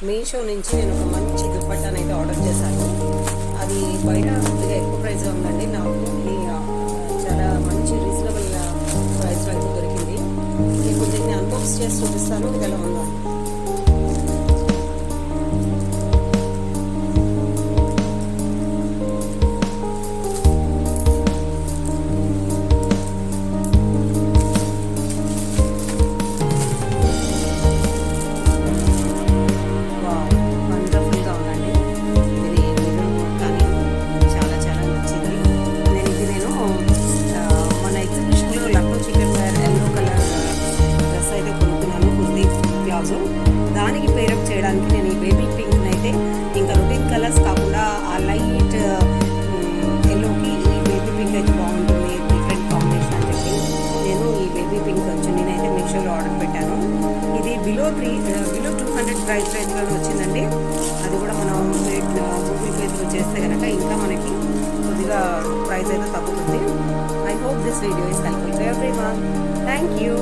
మీషో నుంచి నేను ఒక మంచి దుప్పట్టాను అయితే ఆర్డర్ చేశాను. అది బయట కొద్దిగా ఎక్కువ ప్రైస్గా ఉందండి. నాకు చాలా మంచి రీజనబుల్ ప్రైస్లో అయితే దొరికింది. మీకు దీన్ని అన్బాక్స్ చేసి చూపిస్తాను, ఇది ఎలా ఉందో. దానికి పేరప్ చేయడానికి నేను ఈ బేబీ పింక్ అయితే ఇంకా రొటీన్ కలర్స్ కాకుండా ఆ లైట్ ఎల్లోకి ఈ బేబీ పింక్ అయితే బాగుంటుంది, డిఫరెంట్ కాంబినేషన్ అని చెప్పి నేను ఈ బేబీ పింక్ నేనైతే మీషోలో ఆర్డర్ పెట్టాను. ఇది బిలో 200 ప్రైస్ రేంజ్లో వచ్చిందండి. అది కూడా మనం గూగుల్ పేతో చేస్తే కనుక ఇంకా మనకి కొద్దిగా ప్రైస్ అయితే తగ్గుతుంది. I hope this video is helpful to everyone. Thank you.